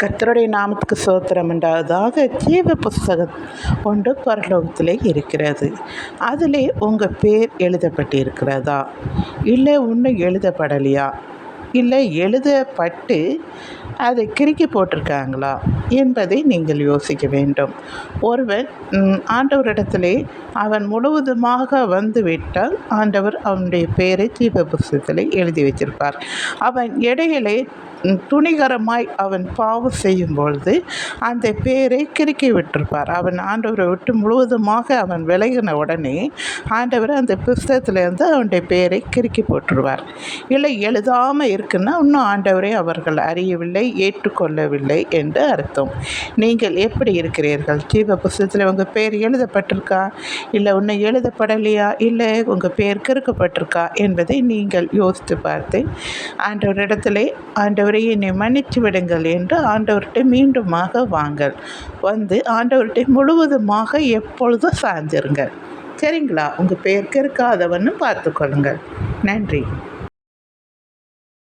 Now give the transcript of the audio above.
கர்த்தருடைய நாமத்துக்கு ஸ்தோத்திரம் உண்டாவதாக. ஜீவ புஸ்தகம் ஒன்று பரலோகத்திலே இருக்கிறது. அதிலே உங்கள் பேர் எழுதப்பட்டிருக்கிறதா, இல்லை இன்னும் எழுதப்படலையா, இல்லை எழுதப்பட்டு அதை கிறுக்கி போட்டிருக்காங்களா என்பதை நீங்கள் யோசிக்க வேண்டும். ஒருவன் ஆண்டவரிடத்திலே அவன் முழுவதுமாக வந்துவிட்டால் ஆண்டவர் அவனுடைய பெயரை ஜீவ புஸ்தகத்தில் எழுதி வச்சிருப்பார். அவன் இடையிலே துணிகரமாய் அவன் பாவம் செய்யும் பொழுது அந்த பேரை கிறுக்கி விட்டிருப்பார். அவன் ஆண்டவரை விட்டு முழுவதுமாக அவன் விலகின உடனே ஆண்டவர் அந்த புஸ்தகத்திலேருந்து அவனுடைய பேரை கிறுக்கி போட்டுருவார். இல்லை எழுதாமல் இருக்குன்னா இன்னும் ஆண்டவரை அவர்கள் அறியவில்லை, ஏற்றுக்கொள்ளவில்லை என்று அர்த்தம். நீங்கள் எப்படி இருக்கிறீர்கள்? ஜீவ புஸ்தகத்தில் உங்கள் பேர் எழுதப்பட்டிருக்கா, இல்லை இன்னும் எழுதப்படலையா, இல்லை உங்கள் பேர் கிறுக்கப்பட்டிருக்கா என்பதை நீங்கள் யோசித்து பார்த்து ஆண்டவரிடத்திலே ஆண்டவரை என்னை மன்னித்து விடுங்கள் என்று ஆண்டவர்கிட்ட மீண்டுமாக வாங்கள். வந்து ஆண்டவர்கிட்ட முழுவதுமாக எப்பொழுதும் சார்ந்திருங்கள். சரிங்களா? உங்கள் பேர் கிறுக்காதவன்னு பார்த்துக்கொள்ளுங்கள். நன்றி.